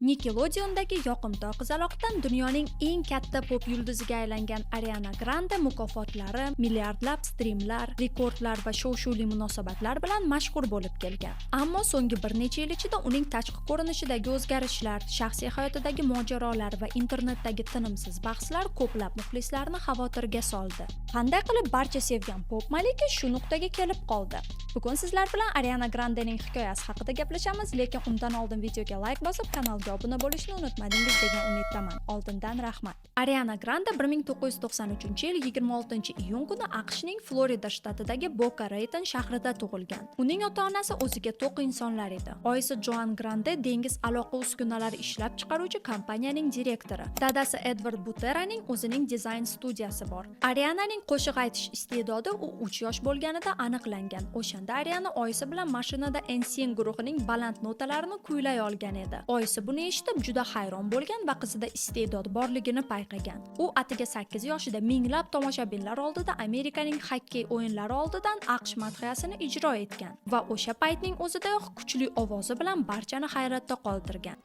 Nickelodeon'dagi yoqimtoy qizaloqdan dunyoning eng katta pop yulduziga aylangan Ariana Grande mukofotlari, milliardlab strimlar, rekordlar va shov-shuvli munosabatlar bilan mashhur bo'lib kelgan. Ammo so'nggi bir necha yil ichida uning tashqi ko'rinishidagi o'zgarishlar, shaxsiy hayotidagi mojarolar va internetdagi tinimsiz bahslar ko'plab muxlislarni xavotirga soldi. Qanday qilib barcha sevgan pop malika shu nuqtaga kelib qoldi? Bugun sizlar bilan Ariana Grandening hikoyasi haqida gaplashamiz, lekin undan oldin videoga like bosib, kanalga obuna bo'lishni unutmadingiz degan umiddaman. Oldindan rahmat. Ariana Grande 1993-yil 26-iyun kuni AQShning Florida shtatidagi Boca Raton shahrida tug'ilgan. Uning ota-onasi o'ziga to'q insonlar edi. Oyisi Joan Grande dengiz aloqa uskunalari ishlab chiqaruvchi kompaniyaning direktori. Dadasi Edward Buteraning o'zining dizayn studiyasi bor. Ariananing qo'shiq aytish iste'dodi u 3 yosh bo'lganida aniqlangan. O'shanda Ariana oyisi bilan mashinada NSYNC guruhining baland notalarini kuylay olgan edi. Oyisi buni eshitib juda hayron bo'lgan va qizida iste'dod borligini payqagan. U atiga 8 yoshida minglab tomoshabinlar oldida Amerikaning xokkey o'yinlari oldidan AQSh madhiyasini ijro etgan va o'sha paytning o'zidayoq kuchli ovozi bilan barchani hayratda qoldirgan.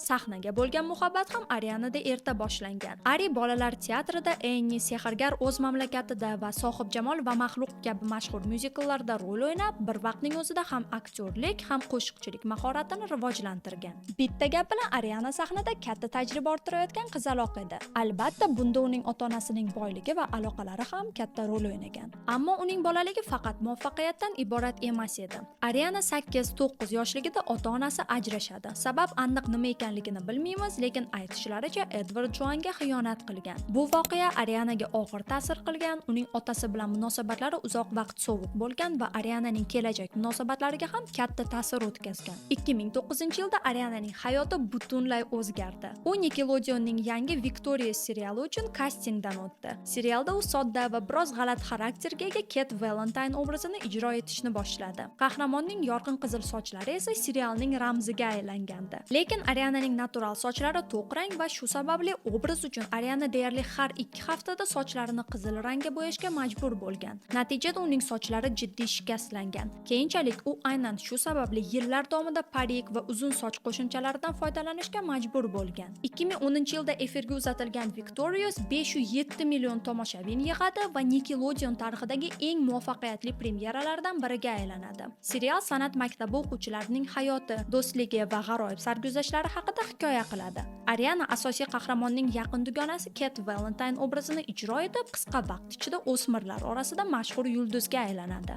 Sahnaga bo'lgan muhabbat ham Arianada erta boshlangan. Ari bolalar teatrida, Annie, Sehrgar o'z mamlakatida va Sohibjamol va Maxluq kabi mashhur myuzikllarda rol o'ynab, bir vaqtning o'zida ham aktyorlik, ham qo'shiqchilik mahoratini rivojlantirgan. Bitta gap bilan Ariana sahnada katta tajriba orttirayotgan qizaloq edi. Albatta, bunda uning ota-onasining boyligi va aloqalari ham katta rol o'ynagan. Ammo uning bolaligi faqat muvaffaqiyatdan iborat emas edi. Ariana 8-9 yoshligida ota-onasi ajrashadi. Sabab aniq nima ekanligini bilmaymiz, lekin aytishlaricha Edward Joan'ga xiyonat qilgan. Bu voqea Arianaga og'ir ta'sir qilgan, uning otasi bilan munosabatlari uzoq vaqt sovuq bo'lgan va Ariananing kelajak munosabatlariga ham katta ta'sir o'tkazgan. 2009-yilda Ariananing hayoti butunlay o'zgardi. U Nickelodeon'ning yangi Victoria seriali uchun kastingdan o'tdi. Serialda u sodda va biroz g'alati xarakterga ega Kate Valentine obrazini ijro etishni boshladi. Qahramonning yorqin qizil sochlari esa serialning ramziga aylangandi. Lekin Ariananing natural sochlari to'q rang va shu sababli obraz uchun Ariana deyarli har 2 haftada sochlarini qizil rangga bo'yashga majbur bo'lgan. Natijada uning sochlari jiddiy shikastlangan. Keyinchalik u aynan shu sababli yillar davomida parik va uzun soch qo'shimchalaridan foydalanishga majbur bo'lgan. 2010-yilda efirga uzatilgan Victorious 507 million tomoshabin yig'adi va Nickelodeon tarixidagi eng muvaffaqiyatli premyeralardan biriga aylanadi. Serial san'at maktabi o'quvchilarining hayoti, do'stligi va g'aroyib sarguzashtlari haqida hikoya qiladi. Ariana asosiy qahramonning yaqin dugonasi Kate Valentine obrazini ijro etib, qisqa vaqt ichida o'smirlar orasida mashhur yulduzga aylanadi.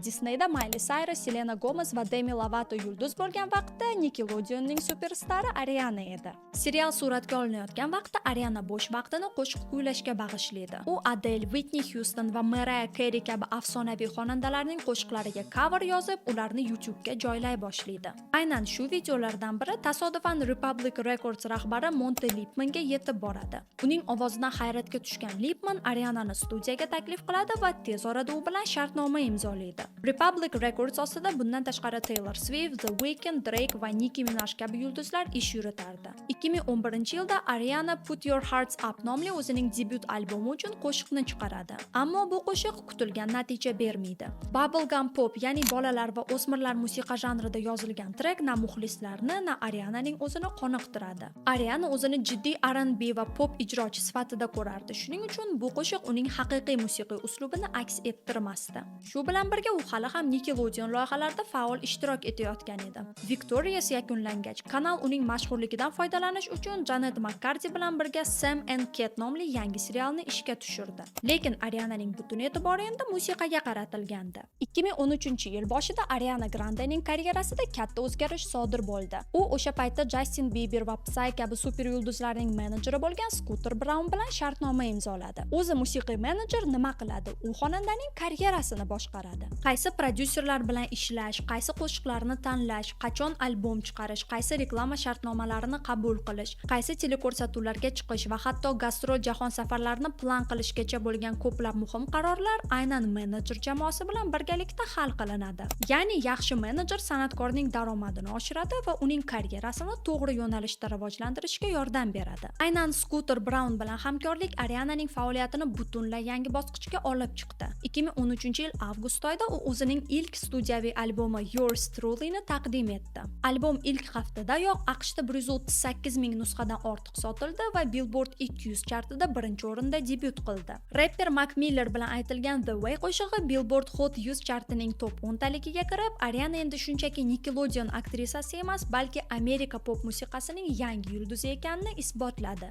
Disneyda Miley Cyrus, Selena Gomez va Demi Lovato yulduz bo'lgan vaqtda Nickelodeon'ning superstari Ariana edi. Serial suratga olinayotgan vaqtda Ariana bo'sh vaqtini qo'shiq kuylashga bag'ishlaydi. U Adele, Whitney Houston va Mariah Carey kabi afsonaviy xonandalarning qo'shiqlariga cover yozib, ularni YouTube'ga joylay boshlaydi. Aynan shu videolardan biri tasodifan Republic Records rahbari Monte Lipmanga yetib boradi. Uning ovozidan hayratga tushgan Lipman Arianani studiyaga taklif qiladi va tez orada u bilan shartnoma imzolaydi. Republic Records ostida bundan tashqari Taylor Swift, The Weeknd, Drake va Nicki Minaj kabi yulduzlar ish yuritardi. 2011-yilda Ariana Put Your Hearts Up nomli o'zining debyut albomi uchun qo'shiqni chiqaradi. Ammo bu qo'shiq kutilgan natija bermaydi. Bubblegum pop, ya'ni bolalar va o'smirlar musiqa janrida yozilgan trek na muxlislarni, na Ariananing o'zini qoniqtiradi. Ariana o'zini jiddiy R&B va pop ijrochi sifatida ko'rardi. Shuning uchun bu qo'shiq uning haqiqiy musiqiy uslubini aks ettirmasdi. Shu bilan birga u hali ham Nickelodeon loyihalarida faol ishtirok etayotgan edi. Victorious yakunlangach, kanal uning mashhurligidan foydalanish uchun Janet McCarthy bilan birga Sam and Cat nomli yangi serialni ishga tushirdi. Lekin Ariananing butun e'tibori endi musiqaga qaratilgandi. 2013-yil boshida Ariana Grandening karyerasida katta o'zgarish sodir bo'ldi. U o'sha paytda Justin Bieber va Psy kabi super yulduzlarning menejeri bo'lgan Scooter Braun bilan shartnoma imzoladi. O'zi musiqiy menejer nima qiladi? U xonandaning karyerasini boshqaradi. Qaysi prodyuserlar bilan ishlash, qaysi qo'shiqlarni tanlash, qachon albom chiqarish, qaysi reklama shartnomalarini qabul qilish, qaysi teleko'rsatuvlarga chiqish va hatto gastrol jahon safarlarini plan qilishgacha bo'lgan ko'plab muhim qarorlar aynan menejer jamoasi bilan birgalikda hal qilinadi. Ya'ni yaxshi menejer san'atkorning daromadini oshiradi va uning karyerasini to'g'ri to'g'ri yo'nalishda rivojlantirishga yordam beradi. Aynan Scooter Braun bilan hamkorlik Ariananing faoliyatini butunlay yangi bosqichga olib chiqdi. 2013-yil avgust oyida u o'zining ilk studiyaviy albomi Yours Truly'ni taqdim etdi. Albom ilk haftadayoq AQShda 138 ming nusxadan ortiq sotildi va Billboard 200 chartida birinchi o'rinda debyut qildi. Rapper Mac Miller bilan aytilgan The Way qo'shig'i Billboard Hot 100 chartining top 10 taligiga kirib, Ariana endi shunchaki Nickelodeon aktrisasi emas, balki Amerika pop musiqasining yangi yulduzi ekanini isbotladi.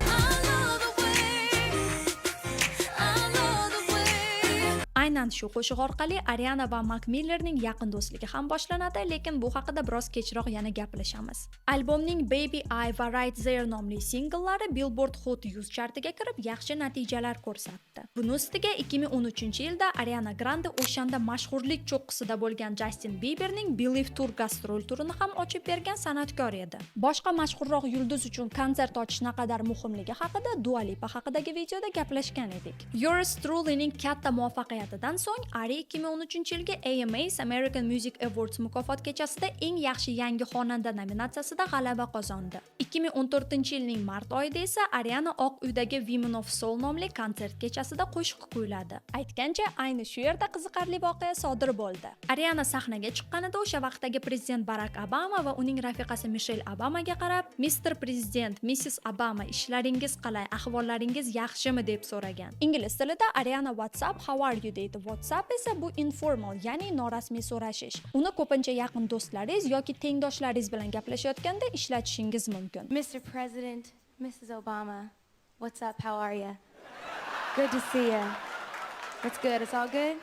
Aynan shu qo'shiq orqali Ariana va Mac Millerning yaqin do'stligi ham boshlanadi, lekin bu haqida biroz kechroq yana gaplashamiz. Albomning Baby I va Right There nomli singllari Billboard Hot 100 chartiga kirib, yaxshi natijalar ko'rsatdi. Buni ustiga 2013-yilda Ariana Grande o'shanda mashhurlik cho'qqisida bo'lgan Justin Bieberning Believe Tour gastrol turini ham ochib bergan san'atkor edi. Boshqa mashhurroq yulduz uchun konsert ochish naqadar muhimligi haqida Dua Lipa haqidagi videoda gaplashgan edik. Yours Truly'ning katta muvaffaqiyatidan so'ng Ari 2013-yilgi AMA's American Music Awards mukofot kechasida eng yaxshi yangi xonanda nominatsiyasida g'alaba qozondi. 2014-yilning mart oyida esa Ariana Oq uydagi Women of Soul nomli konsert kechasida qo'shiq kuyladi. Aytgancha, ayni shu yerda qiziqarli voqea sodir bo'ldi. Ariana sahnaga chiqqanida o'sha vaqtdagi prezident Barack Obama va uning rafiqasi Michelle Obamaga qarab, Mr. President, Mrs. Obama, ishlaringiz qalay, ahvollaringiz yaxshimi deb so'ragan. Ingliz tilida Ariana WhatsApp, how are you deydi. WhatsApp esa bu informal, ya'ni norasmiy so'rashish. Uni ko'pincha yaqin do'stlaringiz yoki tengdoshlaringiz bilan gaplashayotganda ishlatishingiz mumkin. Mr. President, Mrs. Obama, what's up, how are you? Good to see you. It's good, it's all good?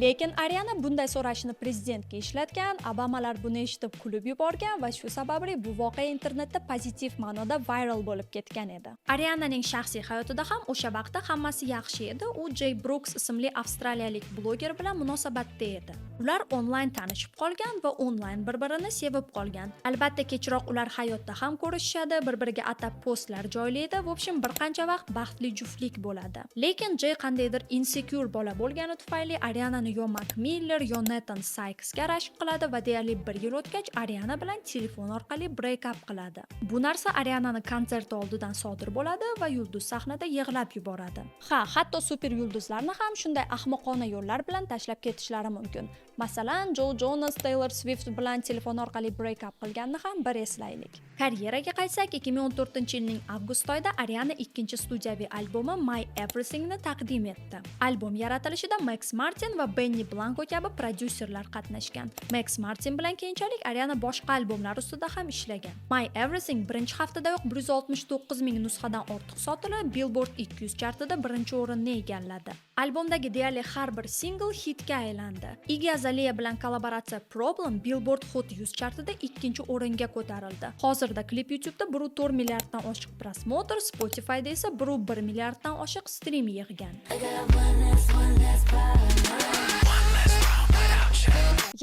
Lekin Ariana bunday so'rashni prezidentga ishlatgan, Obamalar buni eshitib kulib yuborgan va shu sababli bu voqea internetda pozitiv ma'noda viral bo'lib ketgan edi. Ariananing shaxsiy hayotida ham o'sha vaqtda hammasi yaxshi edi. U Jay Brooks ismli avstraliyalik bloger bilan munosabatda edi. Ular onlayn tanishib qolgan va onlayn bir-birini sevib qolgan. Albatta kechroq ular hayotda ham ko'rishishadi, bir-biriga atab postlar joylaydi, v общем bir qancha vaqt baxtli juftlik bo'ladi. Lekin Jay qandaydir insecure bola bo'lgani tufayli Ariana yo Mac Miller yo Nathan Sykesga rashk qiladi va deyarli 1 yil o'tgach Ariana bilan telefon orqali break up qiladi. Bu narsa Arianani konserti oldidan sodir bo'ladi va yulduz sahnada yig'lab yuboradi. Hatto super yulduzlarni ham shunday ahmoqona yo'llar bilan tashlab ketishlari mumkin. Masalan, Joe Jonas Taylor Swift bilan telefon orqali break up qilganini ham bir eslaylik. Karyeraga qaytsak, 2014-yilning avgust oyida Ariana ikkinchi studiyaviy albomi My Everything'ni taqdim etdi. Albom yaratilishida Max Martin va Benny Blanco kabi prodyuserlar qatnashgan. Max Martin bilan keyinchalik Ariana boshqa albomlar ustida ham ishlagan. My Everything birinchi haftadayoq 169 ming nusxadan ortiq sotilib, Billboard 200 chartida birinchi o'rinni egalladi. Albomdagi deyarli har bir single hitga aylandi. Iggy Azalea bilan kollaboratsiya Problem Billboard Hot 100 chartida ikkinchi o'ringa ko'tarildi. Hozirda klip YouTube'da 1,4 milliarddan oshiq prosmotr, Spotify'da esa 1,1 milliarddan oshiq stream yig'gan.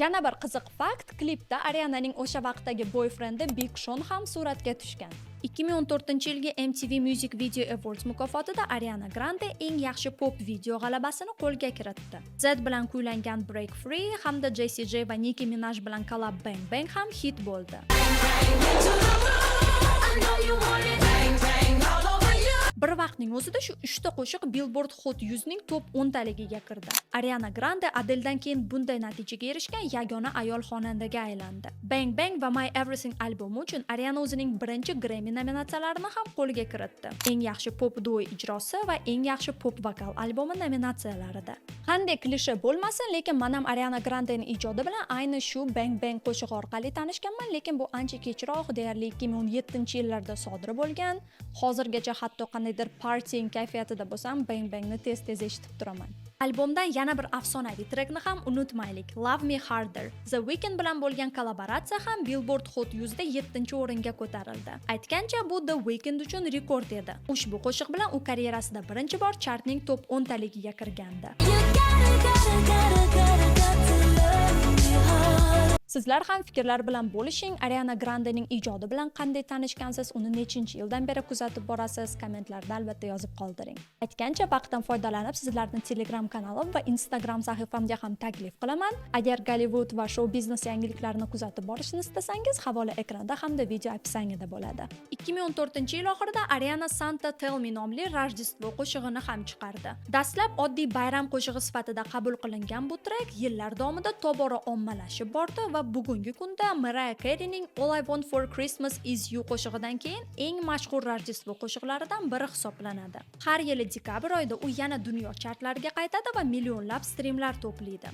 Yana bir qiziq fakt, klipda Ariananing o'sha vaqtdagi boyfrendi Big Sean ham suratga tushgan. 2014-yilgi MTV Music Video Awards mukofotida Ariana Grande eng yaxshi pop video g'alabasini qo'lga kiritdi. Zed bilan kuylangan Break Free hamda Jessie J va Nicki Minaj bilan collab Bang Bang ham hit bo'ldi. Bir vaqtning o'zida shu 3 ta qo'shiq Billboard Hot 100 ning top 10 taligiga kirdi. Ariana Grande Adele'dan keyin bunday natijaga erishgan yagona ayol xonandaga aylandi. Bang Bang va My Everything albomi uchun Ariana o'zining birinchi Grammy nominatsiyalarini ham qo'lga kiritdi. Eng yaxshi pop duo ijrosi va eng yaxshi pop vokal albomi nominatsiyalarida. Qanday klishe bo'lmasin, lekin men ham Ariana Grandening ijodi bilan ayni shu Bang Bang qo'shig'i orqali tanishganman, lekin bu ancha kechroq, deyarli 2017-yillarda sodir bo'lgan. Hozirgacha hatto qandaydir partying kayfiyatida bo'lsam, Bang Bangni tez-tez eshitib turaman. Albomdan yana bir afsonaviy trekni ham unutmaylik. Love Me Harder. The Weeknd bilan bo'lgan kollaboratsiya ham Billboard Hot 100 da 7-o'ringa ko'tarildi. Aytgancha, bu The Weeknd uchun rekord edi. Ushbu qo'shiq bilan u karyerasida birinchi bor chartning top 10 taligiga kirgandi. Sizlar ham fikrlar bilan bo'lishing. Ariana Grandening ijodi bilan qanday tanishgansiz, uni nechinchi yildan beri kuzatib borasiz? Kommentlarda albatta yozib qoldiring. Aytgancha, vaqtdan foydalanib sizlarni Telegram kanalim va Instagram sahifamga ham taklif qilaman. Agar Gollivud va shou biznes yangiliklarini kuzatib borishni istasangiz, havola ekranda hamda video opsiyasida bo'ladi. 2014-yil oxirida Ariana Santa Tell Me nomli Rojdestvo qo'shig'ini ham chiqardi. Dastlab oddiy bayram qo'shig'i sifatida qabul qilingan bu trek yillar davomida tobora ommalashib bordi va bugungi kunda Mariah Careyning All I Want for Christmas Is You qo'shig'idan keyin eng mashhur Rojdestvo qo'shiqlaridan biri hisoblanadi. Har yili dekabr oyida u yana dunyo chartlariga qaytadi va millionlab streamlar to'playdi.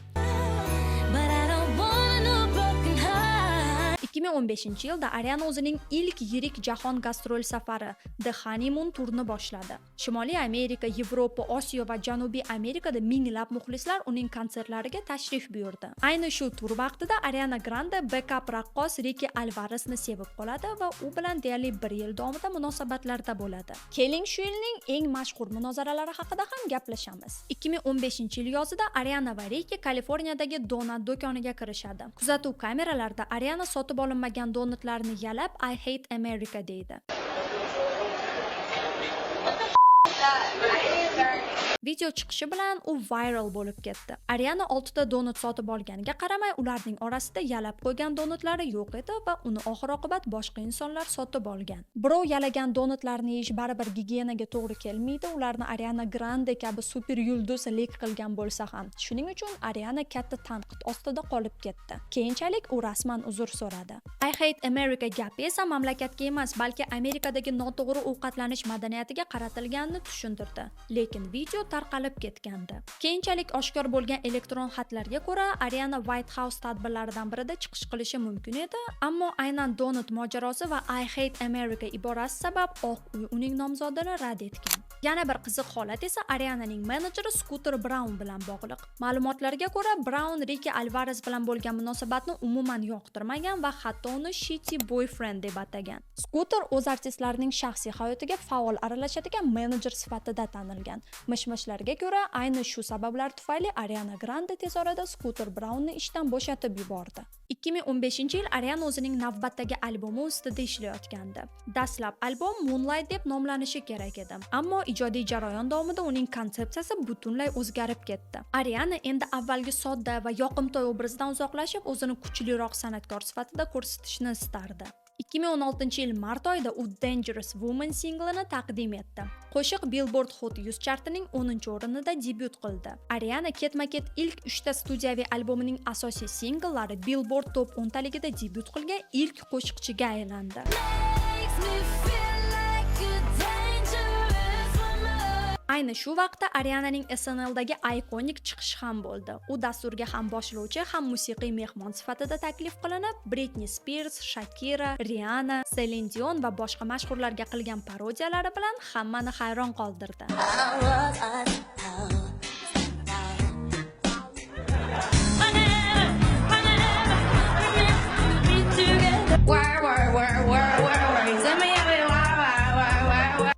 2015-yilda Ariana o'zining ilk yirik jahon gastrol safari The Honeymoon turini boshladi. Shimoliy Amerika, Yevropa, Osiyo va Janubiy Amerikada minglab muxlislar uning konsertlariga tashrif buyurdi. Ayni shu tur vaqtida Ariana Grande backup raqqos Ricky Alvaresni sevib qoladi va u bilan deyarli 1 yil davomida munosabatlarda bo'ladi. Keling shu yilning eng mashhur munozaralari haqida ham gaplashamiz. 2015-yil yozida Ariana va Ricky Kaliforniyadagi donut do'koniga kirishadi. Kuzatuv kameralarida Ariana sotib olinmagan donutlarni yalab I hate America deydi. Video chiqishi bilan u viral bo'lib ketdi. Ariana 6 ta donut sotib olganiga qaramay, ularning orasida yalab qo'ygan donutlari yo'q edi va uni oxir-oqibat boshqa insonlar sotib olgan. Birov yalagan donutlarni yeyish baribir gigiyenaga to'g'ri kelmaydi. Ularni Ariana Grande kabi super yulduz lek qilgan bo'lsa ham. Shuning uchun Ariana katta tanqid ostida qolib ketdi. Keyinchalik u rasman uzr so'radi. I hate America gapi esa mamlakatga emas, balki Amerikadagi noto'g'ri ovqatlanish madaniyatiga qaratilganini tushuntirdi. Lekin video tarqalib ketgandi. Keyinchalik oshkor bo'lgan elektron xatlarga ko'ra, Ariana White House tadbirlaridan birida chiqish qilishi mumkin edi, ammo aynan donut mojarosi va I hate America iborasi sabab Oq uy uning nomzodini rad etgan. Yana bir qiziq holat esa Ariananing menejeri Scooter Braun bilan bog'liq. Ma'lumotlarga ko'ra, Braun Ricky Alvares bilan bo'lgan munosabatni umuman yoqtirmagan va hatto uni shitty boyfriend deb atagan. Scooter o'z artistlarining shaxsiy hayotiga faol aralashadigan menejer sifatida tanilgan. Mishmishlarga ko'ra, ayni shu sabablar tufayli Ariana Grande tez orada Scooter Braunni ishdan bo'shatib yubordi. 2015-yil Ariana o'zining navbatdagi albomi ustida ishlayotgandi. Dastlab albom Moonlight deb nomlanishi kerak edi, ammo ijodiy jarayon davomida uning konsepsiyasi butunlay o'zgarib ketdi. Ariana endi avvalgi sodda va yoqimtoy obrazdan uzoqlashib, o'zini kuchliroq san'atkor sifatida ko'rsatishni istardi. 2016-yil mart oyida u Dangerous Woman singlini taqdim etdi. Qo'shiq Billboard Hot 100 chartining 10-o'rinida debyut qildi. Ariana ketma-ket ilk 3 ta studiyaviy albomining asosiy singllari Billboard Top 10 taligida debyut qilgan ilk qo'shiqchiga aylandi. Ayni shu vaqtda Ariananing SNLdagi ikonik chiqishi ham bo'ldi. U dasturga ham boshlovchi, ham musiqiy mehmon sifatida taklif qilinib, Britney Spears, Shakira, Rihanna, Celine Dion va boshqa mashhurlarga qilgan parodiyalari bilan hammani hayron qoldirdi.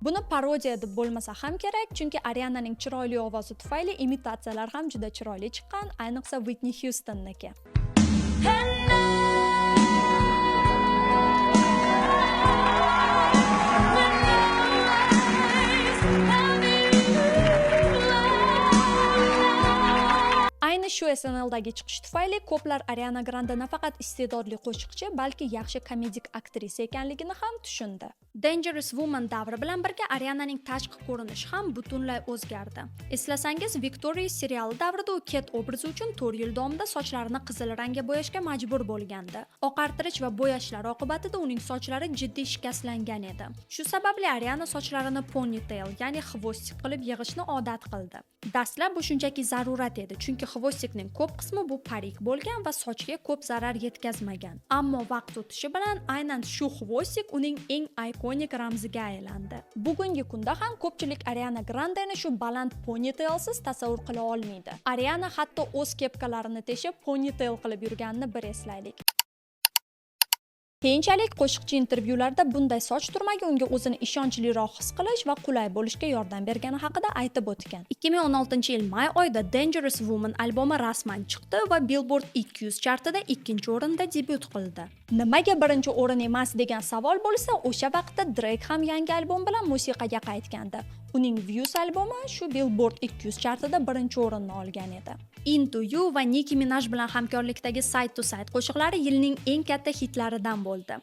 Buni parodiya deb bo'lmasa ham kerak, chunki Ariananing chiroyli ovozi tufayli imitatsiyalar ham juda chiroyli chiqqan, ayniqsa Whitney Houstonniki. Ayni shu SNLdagi chiqish tufayli ko'plar Ariana Grande nafaqat iste'dodli qo'shiqchi, balki yaxshi komedik aktrisa ekanligini ham tushundi. Dangerous Woman davri bilan birga Ariananing tashqi ko'rinishi ham butunlay o'zgardi. Eslasangiz, Victorious seriali davrida u Ket obrazi uchun 4 yil davomida sochlarini qizil rangga bo'yashga majbur bo'lgandi. Oqartirish va bo'yashlar oqibatida uning sochlari jiddiy shikastlangan edi. Shu sababli Ariana sochlarini ponytail, ya'ni xvostik qilib yig'ishni odat qildi. Dastlab bu shunchaki zarurat edi, chunki xvostikning ko'p qismi bu parik bo'lgan va sochga ko'p zarar yetkazmagan. Ammo vaqt o'tishi bilan aynan shu xvostik uning eng ikonik ramziga aylandi. Bugungi kunda ham ko'pchilik Ariana Grandeni shu baland ponytailsiz tasavvur qila olmaydi. Ariana hatto o'z kepkalarini teshib ponytail qilib yurganini bir eslaylik. Keyinchalik qo'shiqchi intervyularda bunday soch turmagi unga o'zini ishonchliroq his qilish va qulay bo'lishga yordam bergani haqida aytib o'tgan. 2016-yil may oyida Dangerous Woman albomi rasman chiqdi va Billboard 200 chartida 2-o'rinda debyut qildi. Nimaga 1-o'rin emas degan savol bo'lsa, o'sha vaqtda Drake ham yangi albom bilan musiqaga qaytgandi. Uning Views albomi shu Billboard 200 chartida 1-o'rinni olgan edi. Into You va Nicki Minaj bilan hamkorlikdagi Side to Side qo'shiqlari yilning eng katta hitlaridan bo'ldi.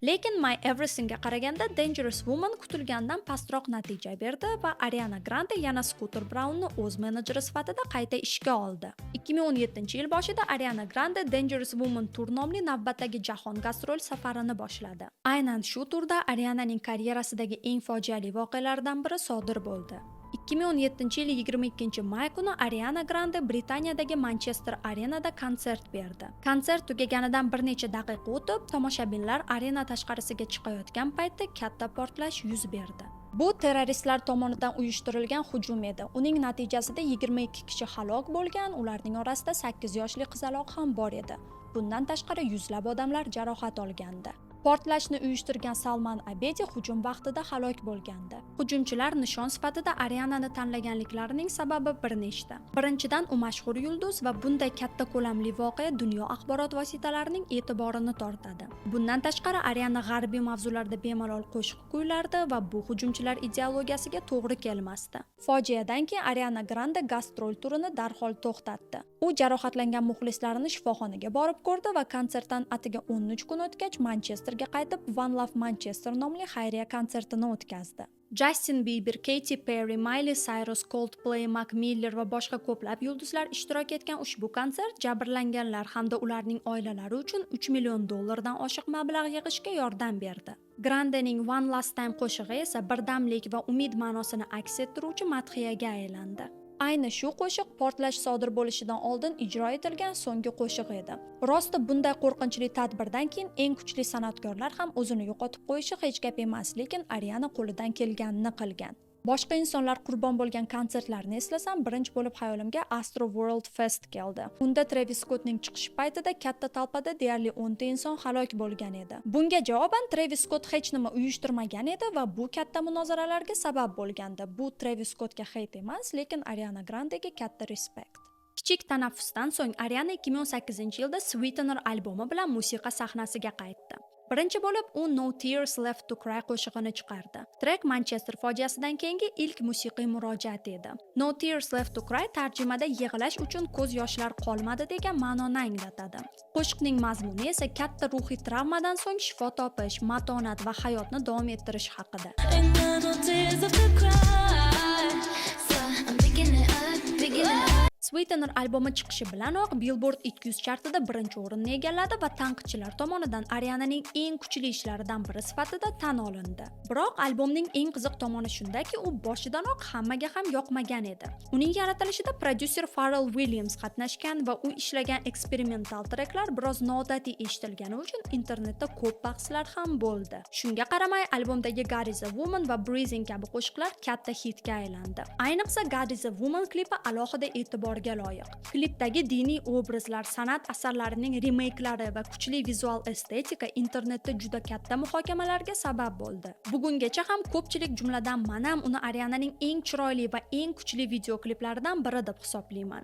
Lekin My Everythingga qaraganda Dangerous Woman kutilgandan pastroq natija berdi va Ariana Grande yana Scooter Braunni o'z menejeri sifatida qayta ishga oldi. 2017-yil boshida Ariana Grande Dangerous Woman tur nomli navbatdagi jahon gastrol safarini boshladi. Aynan shu turda Ariananing karyerasidagi eng fojiali voqealardan biri sodir bo'ldi. 2017-yil 22-may kuni Ariana Grande Britaniyadagi Manchester Arenada konsert berdi. Konsert tugaganidan bir necha daqiqa o'tib, tomoshabinlar arena tashqarisiga chiqayotgan paytda katta portlash yuz berdi. Bu terroristlar tomonidan uyushtirilgan hujum edi. Uning natijasida 22 kishi halok bo'lgan, ularning orasida 8 yoshli qizaloq ham bor edi. Bundan tashqari yuzlab odamlar jarohat olgandi. Portlashni uyushtirgan Salman Abedi hujum vaqtida halok bo'lgandi. Hujumchilar nishon sifatida Arianani tanlaganliklarining sababi bir nechta. Birinchidan, u mashhur yulduz va bunday katta ko'lamli voqea dunyo axborot vositalarining e'tiborini tortadi. Bundan tashqari, Ariana g'arbiy mavzularda bemalol qo'shiq kuylardi va bu hujumchilar ideologiyasiga to'g'ri kelmasdi. Fojiadan keyin Ariana Grande gastrol turini darhol to'xtatdi. U jarohatlangan muxlislarini shifoxonaga borib ko'rdi va konsertdan atiga 13 kun o'tgach Manchesterga qaytib One Love Manchester nomli xayriya konsertini o'tkazdi. Justin Bieber, Katy Perry, Miley Cyrus, Coldplay, Mac Miller va boshqa ko'plab yulduzlar ishtirok etgan ushbu konsert jabrlanganlar hamda ularning oilalari uchun $3 million dan oshiq mablag' yig'ishga yordam berdi. Grandening One Last Time qo'shig'i esa birdamlik va umid ma'nosini aks ettiruvchi madhiyaga aylandi. Ayni shu qo'shiq portlash sodir bo'lishidan oldin ijro etilgan so'nggi qo'shiq edi. Rosti bunday qo'rqinchli tadbirdan keyin eng kuchli san'atkorlar ham o'zini yo'qotib qo'yishi hech gap emas, lekin Ariana qo'lidan kelganini qilgan. Boshqa insonlar qurbon bo'lgan konsertlarni eslasam, birinchi bo'lib hayolimga Astro World Fest keldi. Unda Travis Scottning chiqishi paytida katta talpada deyarli 10 ta inson halok bo'lgan edi. Bunga javoban Travis Scott hech nima uyushtirmagan edi va bu katta munozaralarga sabab bo'lgandi. Bu Travis Scottga hate emas, lekin Ariana Grandega katta respekt. Kichik tanaffusdan so'ng Ariana 2018-yilda Sweetener albomi bilan musiqa sahnasiga qaytdi. Birinchi bo'lib u No Tears Left to Cry qo'shig'ini chiqardi. Trek Manchester fojiasidan keyingi ilk musiqiy murojaat edi. No Tears Left to Cry tarjimada yig'lash uchun ko'z yoshlar qolmadi degan ma'noni anglatadi. Qo'shiqning mazmuni esa katta ruhiy travmadan so'ng shifo topish, matonat va hayotni davom ettirish haqida. Sweetener albomi chiqishi bilanoq Billboard 200 chartida 1-o'rinni egalladi va tanqidchilar tomonidan Ariananing eng kuchli ishlaridan biri sifatida tan olindi. Biroq albomning eng qiziq tomoni shundaki, u boshidanoq hammaga ham yoqmagan edi. Uning yaratilishida prodyuser Pharrell Williams qatnashgan va u ishlagan eksperimental treklar biroz noodatiy eshitilgani uchun internetda ko'p bahslar ham bo'ldi. Shunga qaramay, albomdagi God is a Woman va Breathing kabi qo'shiqlar katta hitga aylandi. Ayniqsa God is a Woman klipi alohida e'tibor loyiq. Klipdagi diniy obrazlar, san'at asarlarining remake'lari va kuchli vizual estetika internetda juda katta muhokamalarga sabab bo'ldi. Bugungacha ham ko'pchilik, jumladan men ham uni Ariananing eng chiroyli va eng kuchli video kliplaridan biri deb hisoblayman.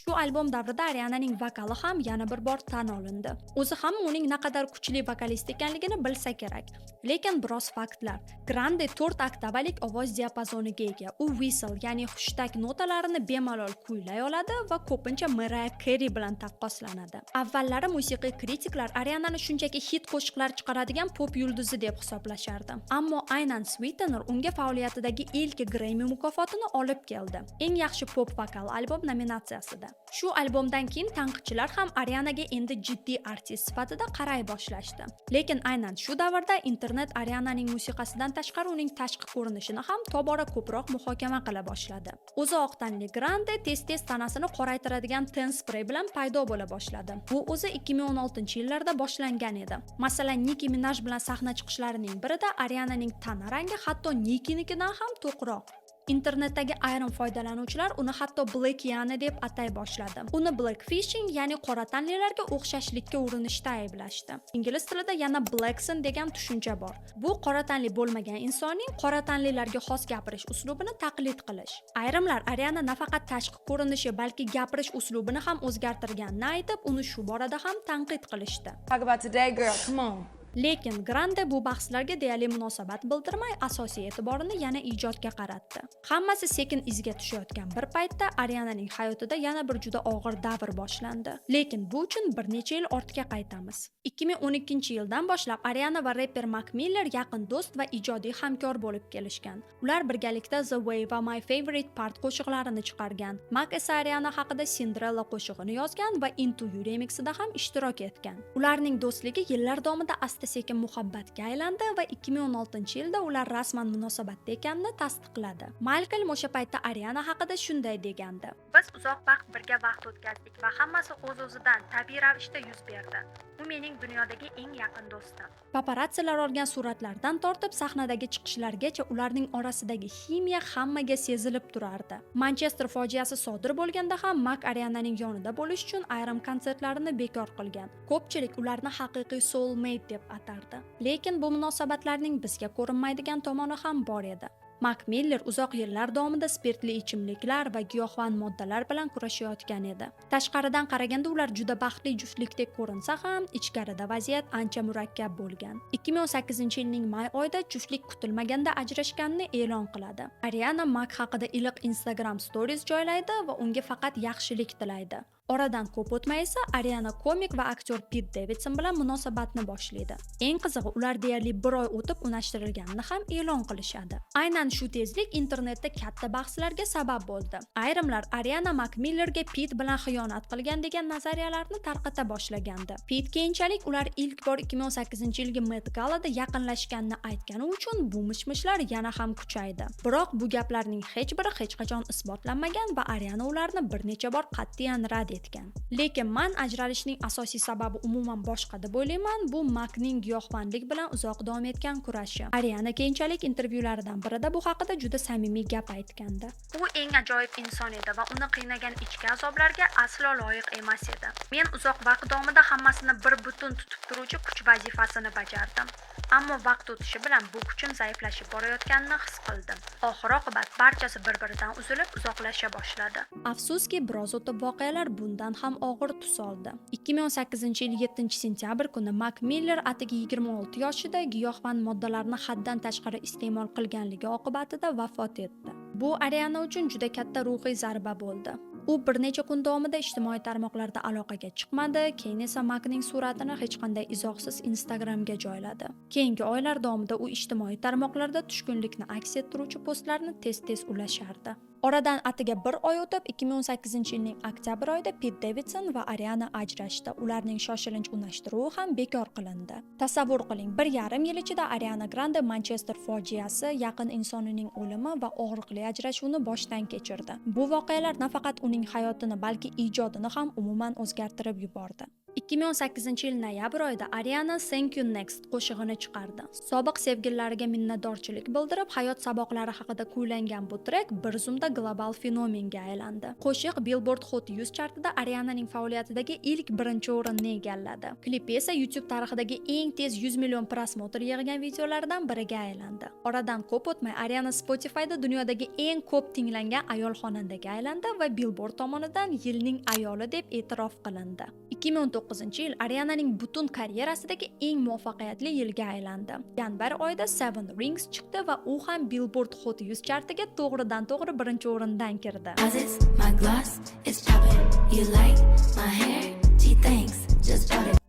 Shu albom davrida Ariananing vokali ham yana bir bor tan olindi. O'zi ham uning naqadar kuchli vokalist ekanligini bilsa kerak. Lekin biroz faktlar. Grande 4 oktavalik ovoz diapazoniga ega. U whistle, ya'ni xushtak notalarini bemalol kuylay oladi va ko'pincha Mariah Carey bilan taqqoslanadi. Avvallari musiqiy kritiklar Arianani shunchaki hit qo'shiqlar chiqaradigan pop yulduzi deb hisoblashardi. Ammo aynan Sweetener unga faoliyatidagi ilk Grammy mukofotini olib keldi. Eng yaxshi pop vokal albom nominatsiyasida. Shu albomdan keyin tanqidchilar ham Arianaga endi jiddiy artist sifatida qaray boshlashdi. Lekin aynan shu davrda internet Ariananing musiqasidan tashqari uning tashqi ko'rinishini ham tobora ko'proq muhokama qila boshladi. O'zi oq tanli Grande tez-tez tanasini qoraytiradigan ten spray bilan paydo bo'la boshladi. Bu o'zi 2016-yillarda boshlangan edi. Masalan, Nicki Minaj bilan sahna chiqishlarining birida Ariananing tana rangi hatto Nikkinikidan ham to'qroq. Internetdagi ayrim foydalanuvchilar uni hatto Black Yana deb atay boshladi. Uni blackfishing, ya'ni qora tanlilarga o'xshashlikka urinishda ayblashdi. Ingliz tilida yana blackson degan tushuncha bor. Bu qora tanli bo'lmagan insonning qora tanlilarga xos gapirish uslubini taqlid qilish. Ayrimlar Ariana nafaqat tashqi ko'rinishi, balki gapirish uslubini ham o'zgartirganini aytib, uni shu borada ham tanqid qilishdi. Talk about today, girl. Come on. Lekin Grande bu bahslarga deyarli munosabat bildirmay, asosiy e'tiborini yana ijodga qaratdi. Hammasi sekin izga tushayotgan bir paytda Ariananing hayotida yana bir juda og'ir davr boshlandi. Lekin bu uchun bir necha yil ortga qaytamiz. 2012-yildan boshlab Ariana va rapper Mac Miller yaqin do'st va ijodiy hamkor bo'lib kelishgan. Ular birgalikda The Way va My Favorite Part qo'shiqlarini chiqargan. Mac esa Ariana haqida Cinderella qo'shig'ini yozgan va Into You remixida ham ishtirok etgan. Ularning do'stligi yillar davomida sekin muhabbatga aylandi va 2016-yilda ular rasman munosabatda ekanini tasdiqladi. Malcolm o'sha paytda Ariana haqida shunday degandi: "Biz uzoq vaqt birga vaqt o'tkazdik va hammasi o'z-o'zidan tabiiy ravishda yuz berdi. U mening dunyodagi eng yaqin do'stim." Paparatsiyalar olgan suratlardan tortib sahnadagi chiqishlargacha ularning orasidagi ximiya hammaga sezilib turardi. Manchester fojiasi sodir bo'lganda ham Mac Ariananing yonida bo'lish uchun ayrim konsertlarini bekor qilgan. Ko'pchilik ularni haqiqiy soulmate deb atardi. Lekin bu munosabatlarning bizga ko'rinmaydigan tomoni ham bor edi. Mac Miller uzoq yillar davomida spirtli ichimliklar va giyohvand moddalar bilan kurashayotgan edi. Tashqaridan qaraganda ular juda baxtli juftlikdek ko'rinsa ham, ichkarida vaziyat ancha murakkab bo'lgan. 2018-yilning may oyida juftlik kutilmaganda ajrashganini e'lon qiladi. Ariana Mac haqida iliq Instagram stories joylaydi va unga faqat yaxshilik tilaydi. Oradan ko'p o'tmay esa Ariana komik va aktyor Pete Davidson bilan munosabatni boshlaydi. Eng qizig'i, ular deyarli bir oy o'tib unashtirilganini ham e'lon qilishadi. Aynan shu tezlik internetda katta bahslarga sabab bo'ldi. Ayrimlar Ariana Mac Millerga Pete bilan xiyonat qilgan degan nazariyalarni tarqata boshlagandi. Pete keyinchalik ular ilk bor 2018-yilgi Met Galada yaqinlashganini aytgani uchun bu mishmishlar yana ham kuchaydi. Biroq bu gaplarning hech biri hech qachon isbotlanmagan va Ariana ularni bir necha bor qat'iyan rad etgan. Lekin men ajralishning asosiy sababi umuman boshqa deb o'ylayman. Bu Macning giyohvandlik bilan uzoq davom etgan kurashi. Ariana keyinchalik intervyularidan birida bu haqida juda samimiy gap aytgandi. U eng ajoyib inson edi va uni qiynagan ichki azoblarga aslo loyiq emas edi. Men uzoq vaqt davomida hammasini bir butun tutib turuvchi kuch vazifasini bajardim. Ammo vaqt o'tishi bilan bu kuchim zaiflashib borayotganini his qildim. Oxir-oqibat barchasi bir-biridan uzilib, uzoqlasha boshladi. Afsuski, biroz o'tib voqealar bundan ham og'ir tus oldi. 2018-yil 7-sentyabr kuni Mac Miller atigi 26 yoshida giyohvand moddalarni haddan tashqari iste'mol qilganligi oqibatida vafot etdi. Bu Ariana uchun juda katta ruhiy zarba bo'ldi. U bir necha kun davomida ijtimoiy tarmoqlarda aloqaga chiqmadi, keyin esa Macning suratini hech qanday izohsiz Instagramga joyladi. Keyingi oylar davomida u ijtimoiy tarmoqlarda tushkunlikni aks ettiruvchi postlarni tez-tez ulashardi. Oradan atiga bir oy o'tib 2018-yilning oktyabr oyida Pete Davidson va Ariana ajrashdi. Ularning shoshilinch unashtiruvi ham bekor qilindi. Tasavvur qiling, 1,5 yil ichida Ariana Grande Manchester fojiasi, yaqin insonining o'limi va og'riqli ajrashuvni boshdan kechirdi. Bu voqealar nafaqat uning hayotini, balki ijodini ham umuman o'zgartirib yubordi. 2018-yil noyabr oyida Ariana Thank You Next qo'shig'ini chiqardi. Sobiq sevgililariga minnatdorchilik bildirib, hayot saboqlari haqida kuylangan bu trek bir zumda global fenomenga aylandi. Qo'shiq Billboard Hot 100 chartida Ariananing faoliyatidagi ilk birinchi o'rinni egalladi. Klip esa YouTube tarixidagi eng tez 100 million prosmotr yig'gan videolardan biriga aylandi. Oradan ko'p o'tmay Ariana Spotify'da dunyodagi eng ko'p tinglangan ayol xonandaga aylandi va Billboard tomonidan yilning ayoli deb e'tirof qilindi. 2019-yil Ariananing butun karyerasidagi eng muvaffaqiyatli yilga aylandi. Yanvar oyida Seven Rings chiqdi va u ham Billboard Hot 100 chartiga to'g'ridan-to'g'ri birinchi o'rindan kirdi.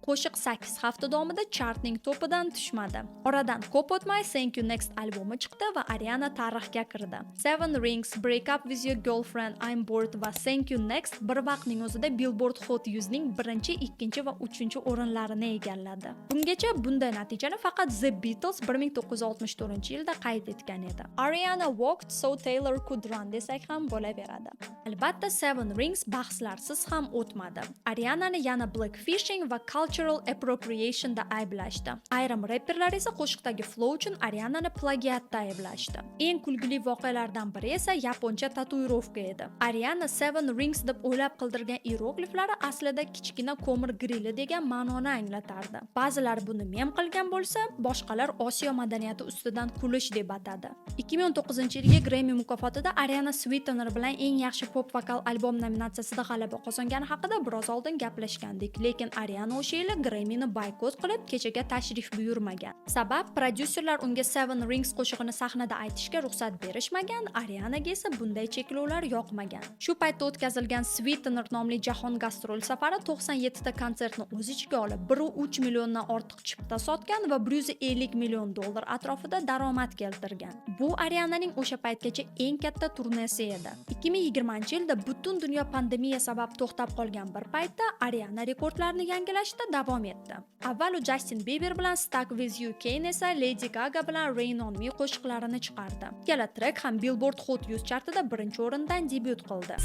Qo'shiq 8 hafta davomida chartning to'pidan tushmadi. Oradan ko'p o'tmay Thank You Next albomi chiqdi va Ariana tarixga kirdi. Seven Rings, Break Up With Your Girlfriend, I'm Bored va Thank You Next bir vaqtning o'zida Billboard Hot 100ning birinchi, ikkinchi va uchinchi o'rinlarini egalladi. Bungacha bunday natijani faqat The Beatles 1964-yilda qayd etgan edi. Ariana walked so Taylor could run desak ham bo'laveradi. Albatta, Seven Rings bahslarsiz ham o'tmadi. Arianani yana blackfishing va culture cultural appropriation'da ayblashdi. Ayrim rapperlar esa qo'shiqdagi flow uchun Arianani plagiatda ayblashdi. Eng kulgili voqealardan biri esa yaponcha tatuirovka edi. Ariana Seven Rings deb o'ylab qildirgan iyerogliflari aslida kichkina ko'mir grilli degan ma'noni anglatardi. Ba'zilar buni mem qilgan bo'lsa, boshqalar Osiyo madaniyati ustidan kulish deb atadi. 2019-yilgi Grammy mukofotida Ariana Sweetener bilan eng yaxshi pop vokal albom nominatsiyasida g'alaba qozongani haqida biroz oldin gaplashgandik, lekin Ariana o'sha yili Grammy'ni boykot qilib, kechaga tashrif buyurmagan. Sabab prodyuserlar unga Seven Rings qo'shig'ini sahnada aytishga ruxsat berishmagan, Arianaga esa bunday cheklovlar yoqmagan. Shu paytda o'tkazilgan Sweetener nomli jahon gastrol safari 97 ta konsertni o'z ichiga olib, 1.3 milliondan ortiq chipta sotgan va 150 million dollar atrofida daromad keltirgan. Bu Ariananing o'sha paytgacha eng katta turnesi edi. 2020-yilda butun dunyo pandemiya sabab to'xtab qolgan bir paytda Ariana rekordlarni yangilashda davom etdi. Avval u Justin Bieber bilan Stuck With You, keyin esa Lady Gaga bilan Rain On Me qo'shiqlarini chiqardi. Ikkala trek ham Billboard Hot 100 chartida birinchi o'rindan debyut qildi.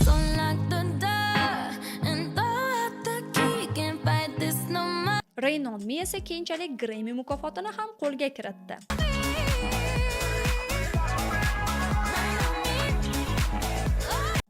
Rain On Me esa keyinchalik Grammy mukofotini ham qo'lga kiritdi.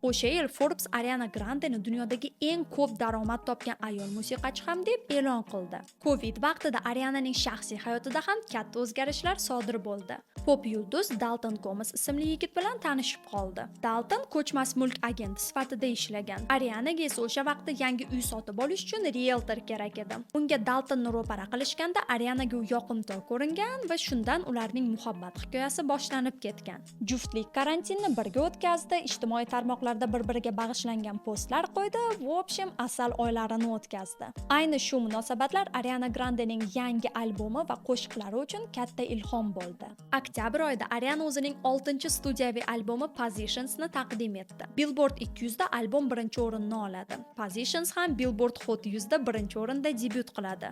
O'sha yil Forbes Ariana Grandeni dunyodagi eng ko'p daromad topgan ayol musiqachi ham deb e'lon qildi. Covid vaqtida Ariananing shaxsiy hayotida ham katta o'zgarishlar sodir bo'ldi. Pop yulduz Dalton Gomes ismli yigit bilan tanishib qoldi. Dalton ko'chmas mulk agenti sifatida ishlagan. Arianaga esa o'sha vaqtda yangi uy sotib olish uchun realtor kerak edi. Unga Daltonni ro'para qilishganda Arianaga u yoqimtoy ko'ringan va shundan ularning muhabbat hikoyasi boshlanib ketgan. Juftlik karantinni birga o'tkazdi, ijtimoiy tarmoqlarda bir-biriga bag'ishlangan postlar qo'ydi, v общем asal oylarini o'tkazdi. Ayni shu munosabatlar Ariana Grandening yangi albomi va qo'shiqlari uchun katta ilhom bo'ldi. Oktyabr oyida Ariana o'zining 6-chi studiyaviy albomi Positions ni taqdim etdi. Billboard 200 da albom birinchi o'rinni oladi. Positions ham Billboard Hot 100 da birinchi o'rinda debyut qiladi.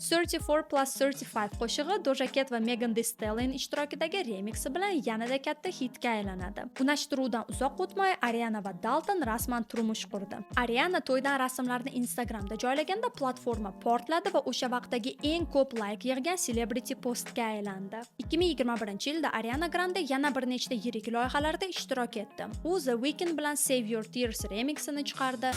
34+35 qo'shig'i Doja Cat va Megan Thee Stallion ishtirokidagi remiksi bilan yanada katta hitga aylanadi. Unashtiruvdan uzoq o'tmay Ariana va Dalton rasman turmush qurdi. Ariana to'ydan rasmlarni Instagramda joylaganda platforma portladi va o'sha vaqtdagi eng ko'p like yig'gan celebrity postga aylandi. 2021-yilda Ariana Grande yana bir nechta yirik loyihalarda ishtirok etdi. U The Weeknd bilan Save Your Tears remiksini chiqardi.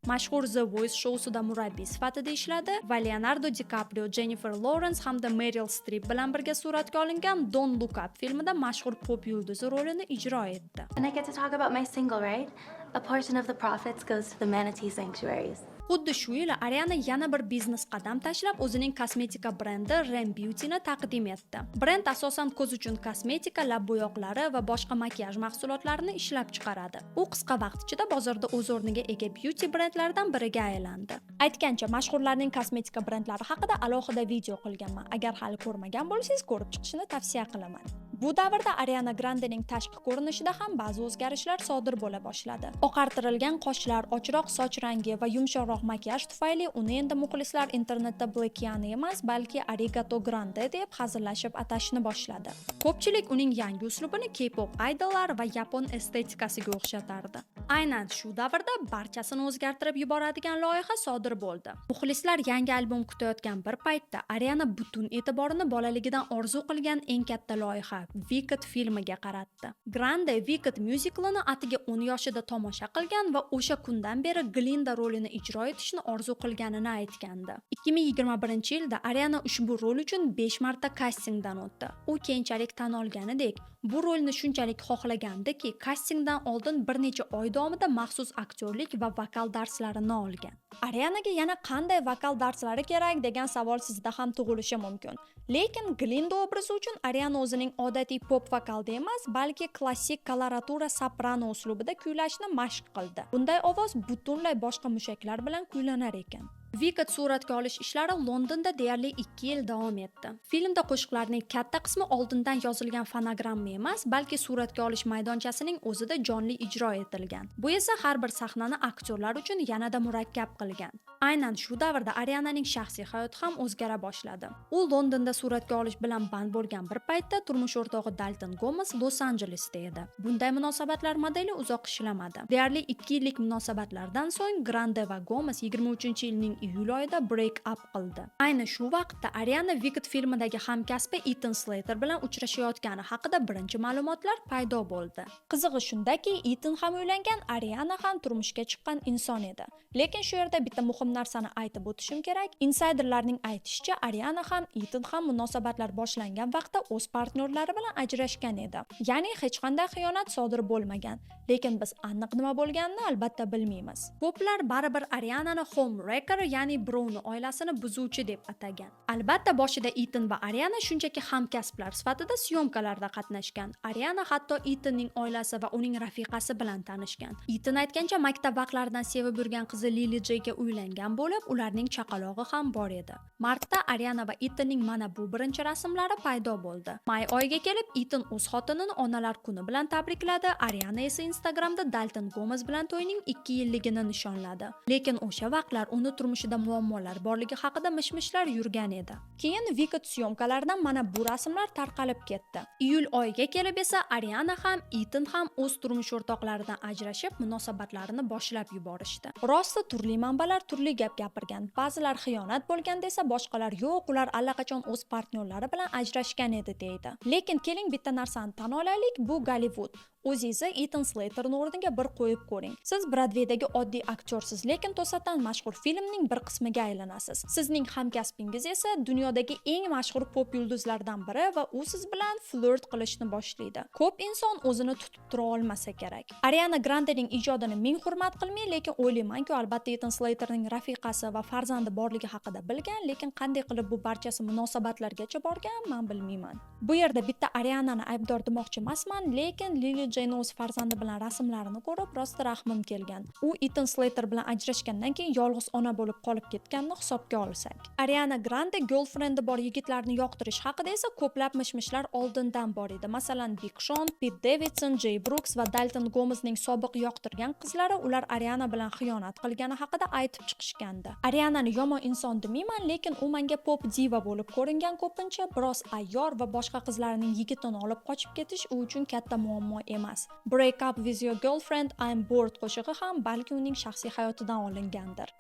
Mashhur The Voice showsida murabbiy sifatida ishladi va Leonardo DiCaprio, Jennifer Lawrence hamda Meryl Streep bilan birga suratga olingan Don't Look Up filmida mashhur pop yulduzi rolini ijro etdi. And I get to talk about my single, right? A portion of the profits goes to the manatee sanctuaries. Xuddi shu yili Ariana yana bir biznes qadam tashlab o'zining kosmetika brendi Ren Beauty'ni taqdim etdi. Brend asosan ko'z uchun kosmetika, lab bo'yoqlari va boshqa makiyaj mahsulotlarini ishlab chiqaradi. U qisqa vaqt ichida bozorda o'z o'rniga ega beauty brendlaridan biriga aylandi. Aytgancha, mashhurlarning kosmetika brendlari haqida alohida video qilganman. Agar hali ko'rmagan bo'lsangiz, ko'rib chiqishni tavsiya qilaman. Bu davrda Ariana Grandening tashqi ko'rinishida ham ba'zi o'zgarishlar sodir bo'la boshladi. Oqartirilgan qoshlar, ochroq soch rangi va yumshoqroq makiyaj tufayli uni endi muxlislar internetda Blackiana emas, balki Arigato Grande deb hazillashib atashni boshladi. Ko'pchilik uning yangi uslubini K-pop idollar va yapon estetikasiga o'xshatardi. Aynan shu davrda barchasini o'zgartirib yuboradigan loyiha sodir bo'ldi. Muxlislar yangi albom kutayotgan bir paytda Ariana butun e'tiborini bolaligidan orzu qilgan eng katta loyiha Wicked filmiga qaratdi. Grande Wicked musicalini atiga 10 yoshida tomosha qilgan va o'sha kundan beri Glinda rolini ijro etishni orzu qilganini aytgandi. 2021-yilda Ariana ushbu rol uchun 5 marta kastingdan o'tdi. U keyinchalik tan olganidek, bu rolni shunchalik xohlagandiki, kastingdan oldin bir necha oy davomida maxsus aktyorlik va vokal darslarini olgan. Arianaga yana qanday vokal darslari kerak degan savol sizda ham tug'ilishi mumkin. Lekin Glinda obrazi uchun Ariana o'zining odatiy pop vokalda emas, balki klassik koloratura soprano uslubida kuylashni mashq qildi. Bunday ovoz butunlay boshqa mushaklar bilan kuylanar ekan. Wicked suratga olish ishlari Londonda deyarli 2 yil davom etdi. Filmda qo'shiqlarning katta qismi oldindan yozilgan fonogramma emas, balki suratga olish maydonchasining o'zida jonli ijro etilgan. Bu esa har bir sahnani aktyorlar uchun yanada murakkab qilgan. Aynan shu davrda Ariananing shaxsiy hayoti ham o'zgara boshladi. U Londonda suratga olish bilan band bo'lgan bir paytda turmush o'rtog'i Dalton Gomez Los-Anjelesda edi. Bunday munosabatlar modeli uzoq ishlamadi. Deyarli 2 yillik munosabatlardan so'ng Grande va Gomez 23-yilning iyul oyida break up qildi. Ayni shu vaqtda Ariana Wicked filmidagi hamkasbi Ethan Slater bilan uchrashayotgani haqida birinchi ma'lumotlar paydo bo'ldi. Qizig'i shundaki, Ethan ham uylangan, Ariana ham turmushga chiqqan inson edi. Lekin shu yerda bitta muhim narsani aytib o'tishim kerak. Insiderlarning aytishicha, Ariana ham Ethan ham munosabatlar boshlangan vaqtda o'z partnyorlari bilan ajrashgan edi. Ya'ni hech qanday xiyonat sodir bo'lmagan. Lekin biz aniq nima bo'lganini albatta bilmaymiz. Poplar baribir Arianani homewrecker, ya'ni birovni oilasini buzuvchi deb atagan. Albatta boshida Ethan va Ariana shunchaki hamkasblar sifatida syomkalarda qatnashgan. Ariana hatto Ethanning oilasi va uning rafiqasi bilan tanishgan. Ethan aytgancha, maktab vaqtlaridan sevib yurgan qizi Lily Jga uylangan bo'lib, ularning chaqalog'i ham bor edi. Martda Ariana va Ethanning mana bu birinchi rasmlari paydo bo'ldi. May oyiga kelib, Ethan o'z xotinini onalar kuni bilan tabrikladi. Ariana esa Instagramda Dalton Gomez bilan to'yning 2 yilligini nishonladi. Lekin o'sha vaqtlar uni turmushida muammolar borligi haqida mishmishlar yurgan edi. Keyin Wicked syomkalaridan mana bu rasmlar tarqalib ketdi. Iyul oyiga kelib esa Ariana ham, Ethan ham o'z turmush o'rtoqlaridan ajrashib, munosabatlarini boshlab yuborishdi. Rosti turli manbalar turli gap gapirgan. Ba'zilar xiyonat bo'lgan desa, boshqalar yo'q, ular allaqachon o'z partnyorlari bilan ajrashgan edi deydi. Lekin keling bitta narsani tan olaylik, bu Gollivud. O'zingizni Ethan Slaterning o'rniga bir qo'yib ko'ring. Siz Broadwaydagi oddiy aktyorsiz, lekin to'satdan mashhur filmning bir qismiga aylanasiz. Sizning hamkasbingiz esa dunyodagi eng mashhur pop yulduzlardan biri va u siz bilan flirt qilishni boshlaydi. Ko'p inson o'zini tutib tura olmasa kerak. Ariana Grandening ijodini men hurmat qilmay, lekin o'ylaymanki, albatta Ethan Slaterning rafiqasi va farzandi borligi haqida bilgan, lekin qanday qilib bu barchasi munosabatlargacha borgan, men bilmayman. Bu yerda bitta Arianani aybdor demoqchi emasman, lekin Lily Jane o'z farzandi bilan rasmlarini ko'rib, rosti rahmim kelgan. U Ethan Slater bilan ajrashgandan keyin yolg'iz ona bo'lib qolib ketganini hisobga olsak. Ariana Grande girlfriendi bor yigitlarni yoqtirish haqida esa ko'plab mishmishlar oldindan bor edi. Masalan, Big Sean, Pete Davidson, Jay Brooks va Dalton Gomezning sobiq yoqtirgan qizlari ular Ariana bilan xiyonat qilgani haqida aytib chiqishgandi. Arianani yomon inson demayman, lekin u menga pop diva bo'lib ko'ringan ko'pincha biroz ayyor va boshqa qizlarning yigitini olib qochib ketish u uchun katta muammo emas. Break up with your girlfriend, I'm bored qo'shig'i ham balki uning shaxsiy hayotidan olingandir.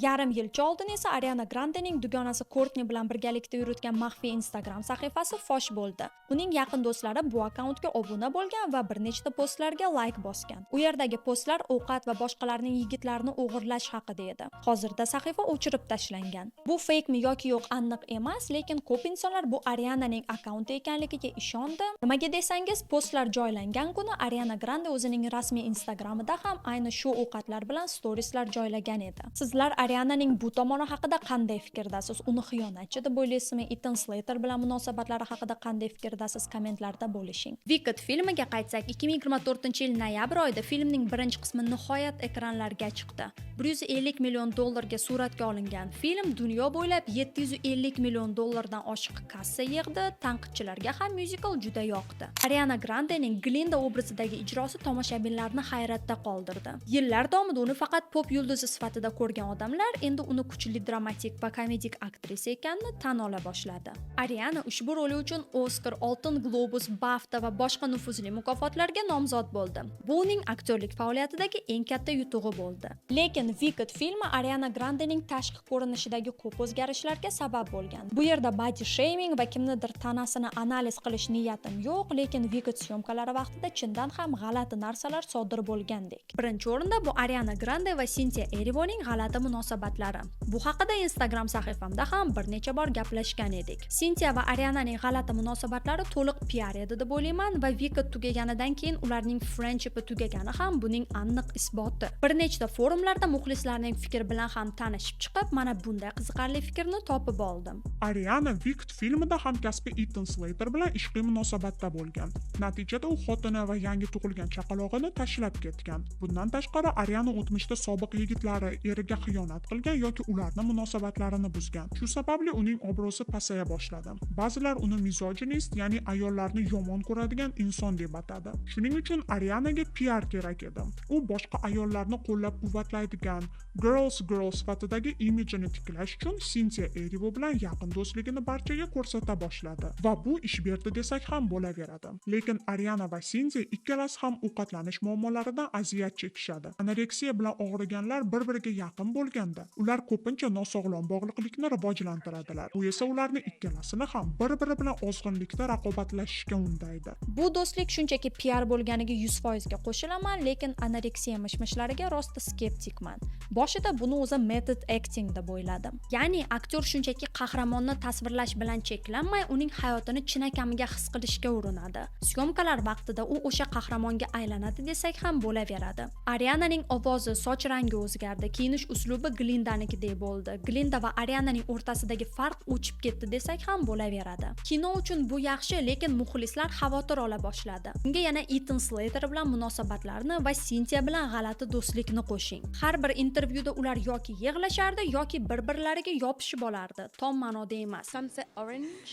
Yarim yilcha oldin esa Ariana Grandening dugonasi Courtney bilan birgalikda yuritgan maxfiy Instagram sahifasi fosh bo'ldi. Uning yaqin do'stlari bu akkauntga obuna bo'lgan va bir nechta postlarga like bosgan. U yerdagi postlar ovqat va boshqalarning yigitlarini o'g'irlash haqida edi. Hozirda sahifa o'chirib tashlangan. Bu fake mi yoki yo'q aniq emas, lekin ko'p insonlar bu Ariananing akkaunti ekanligiga ishondi. Nimaga desangiz, postlar joylangan kuni Ariana Grande o'zining rasmiy Instagramida ham ayni shu ovqatlar bilan storieslar joylagan edi. Sizlar Ariananing bu tomoni haqida qanday fikrdasiz? Uni xiyonatchi deb o'ylaysizmi? Ethan Slater bilan munosabatlari haqida qanday fikrdasiz? Kommentlarda bo'lishing. Wicked filmiga qaytsak, 2024-yil noyabr oyida filmning birinchi qismi nihoyat ekranlarga chiqdi. 150 million dollarga suratga olingan film dunyo bo'ylab 750 million dollardan oshiq kassa yig'di. Tanqidchilarga ham myuzikl juda yoqdi. Ariana Grandening Glinda obrazidagi ijrosi tomoshabinlarni hayratda qoldirdi. Yillar davomida uni faqat pop yulduzi sifatida ko'rgan odamlar endi uni kuchli dramatik va komedik aktrisa ekanini tan ola boshladi. Ariana ushbu roli uchun Oscar, Oltin Globus, BAFTA va boshqa nufuzli mukofotlarga nomzod bo'ldi. Bu uning aktyorlik faoliyatidagi eng katta yutug'i bo'ldi. Lekin Wicked filmi Ariana Grandening tashqi ko'rinishidagi ko'p o'zgarishlarga sabab bo'lgan. Bu yerda body shaming va kimnidir tanasini analiz qilish niyatim yo'q, lekin Wicked syomkalari vaqtida chindan ham g'alati narsalar sodir bo'lgandek. Birinchi o'rinda bu Ariana Grande va Cynthia Erivoning g'alati munosabatlari. Bu haqida Instagram sahifamda ham bir necha bor gaplashgan edik. Cynthia va Ariananing g'alati munosabatlari to'liq PR edi deb o'ylayman va Wicked tugaganidan keyin ularning friendship tugagani ham buning aniq isboti. Bir nechta forumlarda muxlislarning fikri bilan ham tanishib chiqib, mana bunday qiziqarli fikrni topib oldim. Ariana Wicked filmida hamkasbi Ethan Slater bilan ishqiy munosabatda bo'lgan. Natijada u xotini va yangi tug'ilgan chaqalog'ini tashlab ketgan. Bundan tashqari Ariana o'tmishda sobiq yigitlari eriga xiyonat qilgan yoki ularni munosabatlarini buzgan. Shu sababli uning obro'si pasaya boshladi. Ba'zilar uni misogynist, ya'ni ayollarni yomon ko'radigan inson deb atadi. Shuning uchun Arianaga PR kerak edi. U boshqa ayollarni qo'llab-quvvatlaydigan girl sifatidagi imijini tiklash uchun Cynthia Erivo bilan yaqin do'stligini barchaga ko'rsata boshladi va bu ish berdi desak ham bo'laveradi. Lekin Ariana va Cynthia ikkalasi ham ovqatlanish muammolaridan aziyat chekishadi. Anoreksiya bilan og'riganlar bir-biriga yaqin bo'lganda, ular ko'pincha nosog'lom bog'liqlikni rivojlantiradilar. Bu esa ularni ikkalasini ham bir-biri bilan ozg'inlikda raqobatlashishga undaydi. Bu do'stlik shunchaki PR bo'lganiga 100% ga qo'shilaman, lekin anoreksiya mishmishlariga rosti skeptikman. Boshida buni o'zi method acting deb o'yladim. Ya'ni aktyor shunchaki qahramonni tasvirlash bilan cheklanmay, uning hayotini chinakamiga his qilishga urinadi. Syomkalar vaqtida u o'sha qahramonga aylanadi desak ham bo'laveradi. Ariananing ovozi, soch rangi o'zgardi, kiyinish uslubi Glindanikidek bo'ldi. Glinda va Ariananing o'rtasidagi farq o'chib ketdi desak ham bo'laveradi. Kino uchun bu yaxshi, lekin muxlislar xavotir ola boshladi. Unga yana Ethan Slater bilan munosabatlarni va Cynthia bilan g'alati do'stlikni qo'shing. Har bir intervyuda ular yoki yig'lashardi yoki bir-birlariga yopishib olardi. Tom ma'noda emas. Sunset orange.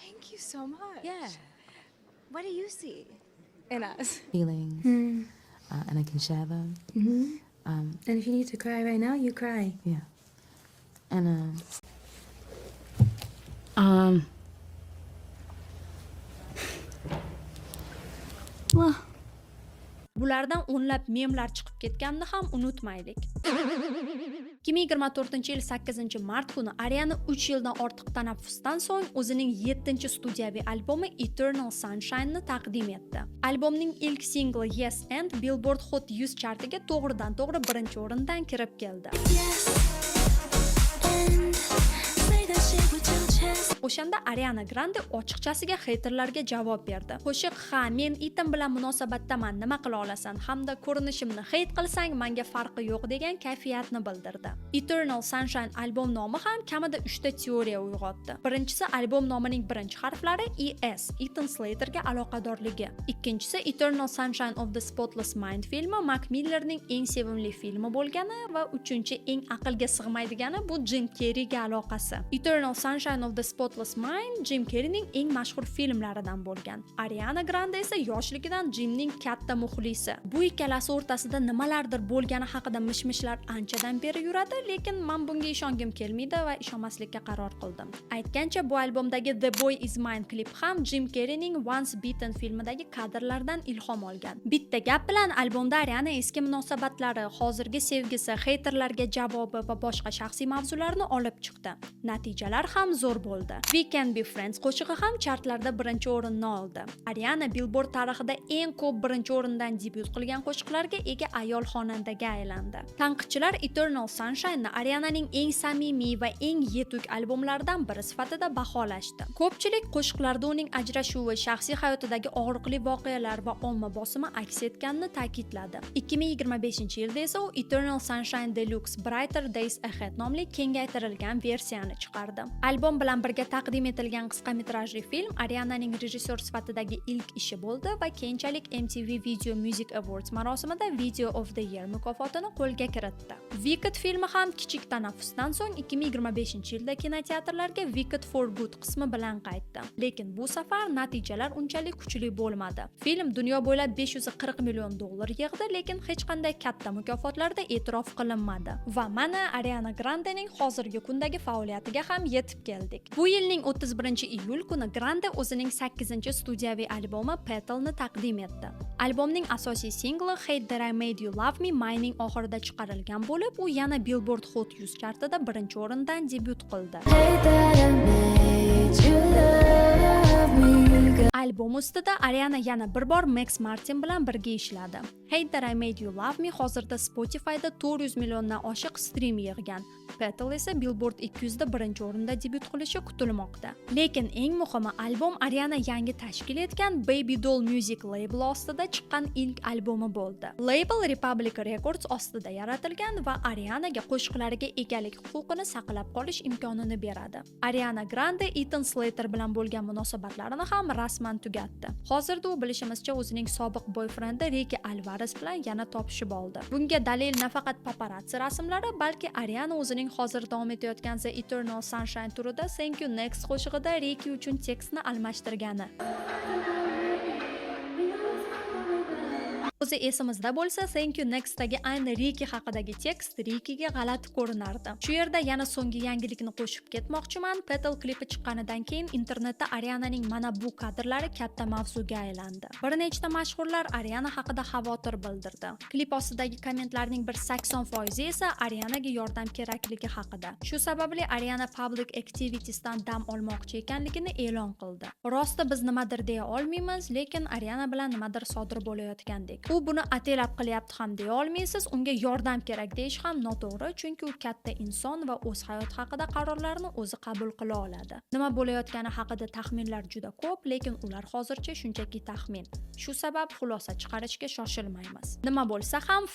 Thank you so much. Yeah. What do you see in us? Feelings, and I can share them. And if you need to cry right now, you cry. Yeah. And well, Bulardan o'nlab memlar chiqib ketganini ham unutmaylik. 2024-yil 8-mart kuni Ariana 3 yildan ortiq tanaffusdan so'ng o'zining 7-studiyaviy albomi Eternal Sunshine ni taqdim etdi. Albomning ilk singli Yes and Billboard Hot 100 chartiga to'g'ridan-to'g'ri birinchi o'rindan kirib keldi. O'shanda Ariana Grande ochiqchasiga haterlarga javob berdi. Qo'shiq "Ha, men Ethan bilan munosabatdaman, nima qila olasan? Hamda ko'rinishimni hate qilsang, menga farqi yo'q" degan kayfiyatni bildirdi. Eternal Sunshine albom nomi ham kamida 3 ta teoriya uyg'otdi. Birinchisi albom nomining birinchi harflari ES, Ethan Slaterga aloqadorligi. Ikkinchisi Eternal Sunshine of the Spotless Mind filmi Mac Millerning eng sevimli filmi bo'lgani va uchinchi eng aqlga sig'maydigani bu Jim Carreyga aloqasi. Eternal Sunshine of the Spotless Mind Jim Carreyning eng mashhur filmlaridan bo'lgan. Ariana Grande esa yoshligidan Jimning katta muxlisi. Bu ikkalasi o'rtasida nimalardir bo'lgani haqida mishmishlar anchadan beri yuradi, lekin men bunga ishongim kelmaydi va ishonmaslikka qaror qildim. Aytgancha, bu albomdagi The Boy Is Mine klip ham Jim Carreyning Once Bitten filmidagi kadrlardan ilhom olgan. Bitta gap bilan albomda Ariana eski munosabatlari, hozirgi sevgisi, haterlarga javobi va boshqa shaxsiy mavzularni olib chiqdi. Natijalar ham zo'r bo'ldi. We Can Be Friends qo'shig'i ham chartlarda birinchi o'rinni oldi. Ariana Billboard tarixida eng ko'p birinchi o'rindan debyut qilgan qo'shiqlarga ega ayol xonandaga aylandi. Tanqidchilar Eternal Sunshine ni Ariananing eng samimiy va eng yetuk albomlaridan biri sifatida baholashdi. Ko'pchilik qo'shiqlarda uning ajrashuvi, shaxsiy hayotidagi og'riqli voqealar va omma bosimi aks etganini ta'kidladi. 2025-yilda esa u Eternal Sunshine Deluxe Brighter Days Ahead nomli kengaytirilgan versiyani chiqardi. Albom bilan birga taqdim etilgan qisqa metrajli film Ariananing rejissyor sifatidagi ilk ishi bo'ldi va keyinchalik MTV Video Music Awards marosimida Video of the Year mukofotini qo'lga kiritdi. Wicked filmi ham kichik tanaffusdan so'ng 2025-yilda kinoteatrlarga Wicked for Good qismi bilan qaytdi. Lekin bu safar natijalar unchalik kuchli bo'lmadi. Film dunyo bo'ylab $540 million yig'di, lekin hech qanday katta mukofotlarda e'tirof qilinmadi. Va mana Ariana Grandening hozirgi kundagi faoliyatiga ham yetib keldik. Bu yilning 31-iyul kuni Grande o'zining 8-studiyaviy albomi Petal'ni taqdim etdi. Albomning asosiy singli Hate That I Made You Love Me mayning oxirida chiqarilgan bo'lib, u yana Billboard Hot 100 chartida birinchi o'rindan debyut qildi. Hate that I made you love me. Albom ustida Ariana yana bir bor Max Martin bilan birga ishladi. Hate That I Made You Love Me hozirda Spotify'da 400 milliondan oshiq stream yig'gan. Petal esa Billboard 200 da birinchi o'rinda debyut qilishi kutilmoqda. Lekin eng muhimi, albom Ariana yangi tashkil etgan Baby Doll Music label ostida chiqqan ilk albomi bo'ldi. Label Republic Records ostida yaratilgan va Arianaga qo'shiqlariga egalik huquqini saqlab qolish imkonini beradi. Ariana Grande Ethan Slater bilan bo'lgan munosabatlarini ham rasman tugatdi. Hozirda u bilishimizcha o'zining sobiq boyfrendi Ricky Alvarez bilan yana topishib oldi. Bunga dalil nafaqat paparazzi rasmlari, balki Ariana o'zining hozir davom etayotgan The Eternal Sunshine turida Thank You Next qo'shig'ida Ricky uchun tekstni almashtirgani. O'zi esimizda bo'lsa, Thank You Next'dagi ayni Ricky haqidagi tekst Rickyga g'alati ko'rinardi. Shu yerda yana so'nggi yangilikni qo'shib ketmoqchiman. Petal klipi chiqqanidan keyin internetda Ariananing mana bu kadrlari katta mavzuga aylandi. Bir nechta mashhurlar Ariana haqida xavotir bildirdi. Klip ostidagi kommentlarning bir 80% esa Arianaga yordam kerakligi haqida. Shu sababli Ariana public activitiesdan dam olmoqchi ekanligini e'lon qildi. Rosti biz nimadir deya olmaymiz, lekin Ariana bilan nimadir sodir bo'layotgandek. U buni atelab qilyapti ham deya olmaysiz, unga yordam kerak deyish ham noto'g'ri, chunki u katta inson va o'z hayot haqida qarorlarni o'zi qabul qila oladi. Nima bo'layotgani haqida taxminlar juda ko'p, lekin ular hozircha shunchaki taxmin. Shu sabab xulosa chiqarishga shoshilmaymiz. Nima bo'lsa ham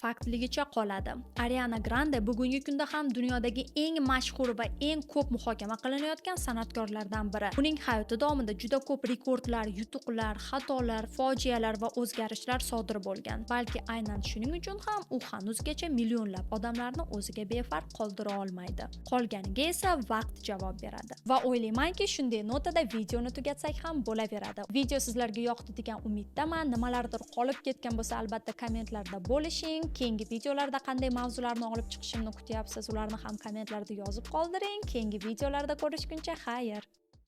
faktligicha qoladi. Ariana Grande bugungi kunda ham dunyodagi eng mashhur va eng ko'p muhokama qilinayotgan san'atkorlardan biri. Uning hayoti davomida juda ko'p rekordlar, yutuqlar, xatolar, fojialar va o'zgarishlar sodir bo'lgan. Balki aynan shuning uchun ham u hanuzgacha millionlab odamlarni o'ziga befarq qoldira olmaydi. Qolganiga esa vaqt javob beradi. Va o'ylaymanki, shunday notada videoni tugatsak ham bo'laveradi. Video sizlarga yoqdi degan umiddaman. Nimalardir qolib ketgan bo'lsa, albatta kommentlarda bo'lishing. Keyingi videolarda qanday mavzularni olib chiqishimni kutyapsiz, ularni ham kommentlarda yozib qoldiring. Keyingi videolarda ko'rishguncha xayr.